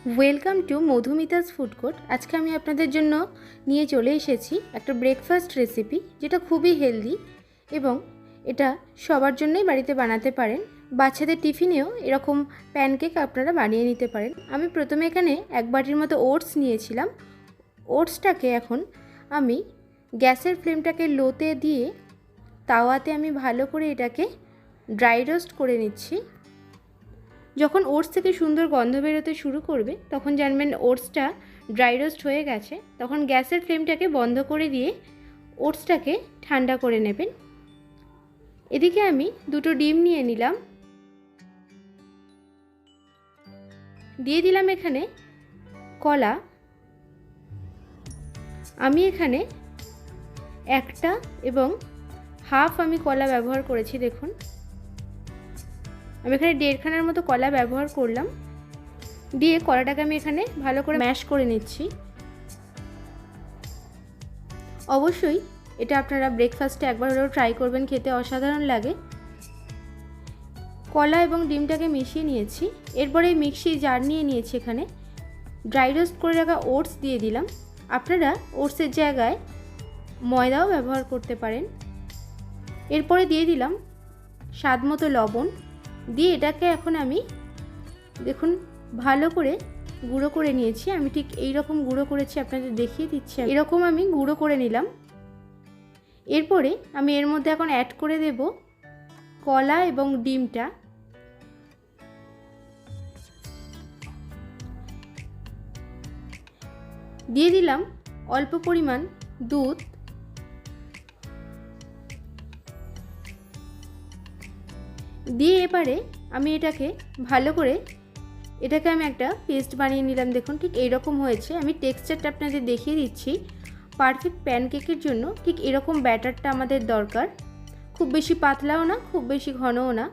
Welcome to Madhumita's food court. আজকে আমি আপনাদের জন্য নিয়ে চলে এসেছি একটা ব্রেকফাস্ট রেসিপি, যেটা খুবই হেলদি এবং এটা সবার জন্যই বাড়িতে বানাতে পারেন। বাচ্চাদের টিফিনেও এরকম প্যানকেক আপনারা বানিয়ে নিতে পারেন। আমি প্রথমে এখানে 1 বাটির মতো ওটস নিয়েছিলাম। ওটসটাকে এখন আমি গ্যাসের ফ্লেমটাকে লোতে দিয়ে তাওয়াতে আমি ভালো করে এটাকে ড্রাই রোস্ট করে নিচ্ছি। যখন ওটস থেকে সুন্দর গন্ধ বেরোতে শুরু করবে তখন জানবেন ওটসটা ড্রাই রোস্ট হয়ে গেছে। তখন গ্যাসের ফ্লেমটাকে বন্ধ করে দিয়ে ওটসটাকে ঠান্ডা করে নেবেন। এদিকে আমি 2টো ডিম নিয়ে নিলাম, দিয়ে দিলাম এখানে কলা। আমি এখানে 1টা এবং হাফ আমি কলা ব্যবহার করেছি। দেখুন, আমি এখানে 1.5খানার মতো কলা ব্যবহার করলাম। দিয়ে কলাটাকে আমি এখানে ভালো করে ম্যাশ করে নিচ্ছি। অবশ্যই এটা আপনারা ব্রেকফাস্টে একবার হলেও ট্রাই করবেন, খেতে অসাধারণ লাগে। কলা এবং ডিমটাকে মিশিয়ে নিয়েছি। এরপরে মিক্সি জার নিয়ে নিয়েছি, এখানে ড্রাই রোস্ট করে রাখা ওটস দিয়ে দিলাম। আপনারা ওটসের জায়গায় ময়দাও ব্যবহার করতে পারেন। এরপরে দিয়ে দিলাম স্বাদ মতো লবণ। দিয়ে এটাকে এখন আমি দেখুন ভালো করে গুঁড়ো করে নিয়েছি। আমি ঠিক এই রকম গুঁড়ো করেছি, আপনাদের দেখিয়ে দিচ্ছি। এরকম আমি গুঁড়ো করে নিলাম। এরপরে আমি এর মধ্যে এখন অ্যাড করে দেব কলা এবং ডিমটা। দিয়ে দিলাম অল্প পরিমাণ দুধ। দিয়ে এবারে আমি এটাকে ভালো করে আমি একটা পেস্ট বানিয়ে নিলাম। দেখুন ঠিক এইরকম হয়েছে। আমি টেক্সচারটা আপনাদের দেখিয়ে দিচ্ছি। পারফেক্ট প্যানকেকের জন্য ঠিক এরকম ব্যাটারটা আমাদের দরকার। খুব বেশি পাতলাও না, খুব বেশি ঘনও না।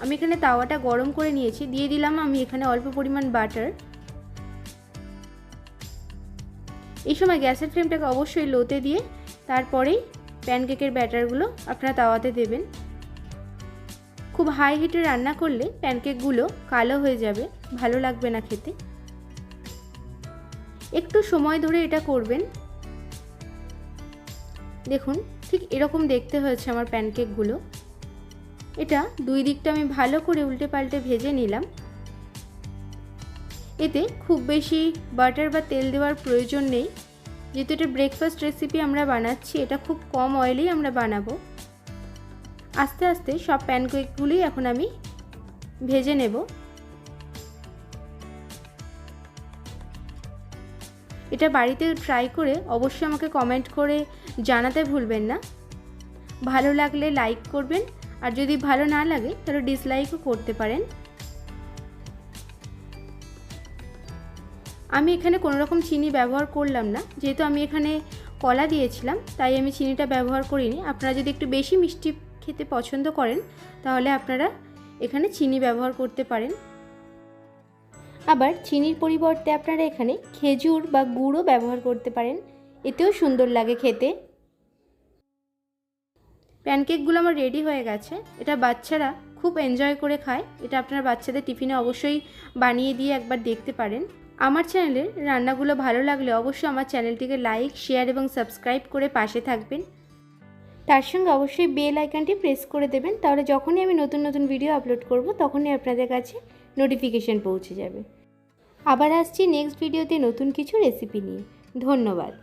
আমি এখানে তাওয়াটা গরম করে নিয়েছি। দিয়ে দিলাম আমি এখানে অল্প পরিমাণ বাটার। এই সময় গ্যাসের ফ্লেমটাকে অবশ্যই লোতে দিয়ে তারপরেই প্যানকেকের ব্যাটারগুলো আপনারা তাওয়াতে দেবেন। খুব হাই হিটে রান্না করলে প্যানকেকগুলো কালো হয়ে যাবে, ভালো লাগবে না খেতে। একটু সময় ধরে এটা করবেন। দেখুন ঠিক এরকম দেখতে হয়েছে আমার প্যানকেকগুলো। এটা 2 দিকটা আমি ভালো করে উল্টে পাল্টে ভেজে নিলাম। এতে খুব বেশি বাটার বা তেল দেওয়ার প্রয়োজন নেই, যেহেতু এটা ব্রেকফাস্ট রেসিপি আমরা বানাচ্ছি। এটা খুব কম অয়েলেই আমরা বানাবো। আস্তে আস্তে সব প্যানকেকগুলি এখন আমি ভেজে নেব। এটা বাড়িতে ট্রাই করে অবশ্যই আমাকে কমেন্ট করে জানাতে ভুলবেন না। ভালো লাগলে লাইক করবেন, আর যদি ভালো না লাগে তাহলে ডিসলাইকও করতে পারেন। আমি এখানে কোনো রকম চিনি ব্যবহার করলাম না, যেহেতু আমি এখানে কলা দিয়েছিলাম তাই আমি চিনিটা ব্যবহার করিনি। আপনারা যদি একটু বেশি মিষ্টি খেতে পছন্দ করেন তাহলে আপনারা এখানে চিনি ব্যবহার করতে পারেন। আবার চিনির পরিবর্তে আপনারা এখানে খেজুর বা গুড়ও ব্যবহার করতে পারেন, এতেও সুন্দর লাগে খেতে। প্যানকেকগুলো আমার রেডি হয়ে গেছে। এটা বাচ্চারা খুব এনজয় করে খায়। এটা আপনারা বাচ্চাদের টিফিনে অবশ্যই বানিয়ে দিয়ে একবার দেখতে পারেন। আমার চ্যানেলের রান্নাগুলো ভালো লাগলে অবশ্যই আমার চ্যানেলটিকে লাইক, শেয়ার এবং সাবস্ক্রাইব করে পাশে থাকবেন। তার সঙ্গে অবশ্যই বেল আইকনটি প্রেস করে দেবেন, তাহলে যখনই আমি নতুন নতুন ভিডিও আপলোড করব তখনই আপনাদের কাছে নোটিফিকেশান পৌঁছে যাবে। আবার আসছি নেক্সট ভিডিওতে নতুন কিছু রেসিপি নিয়ে। ধন্যবাদ।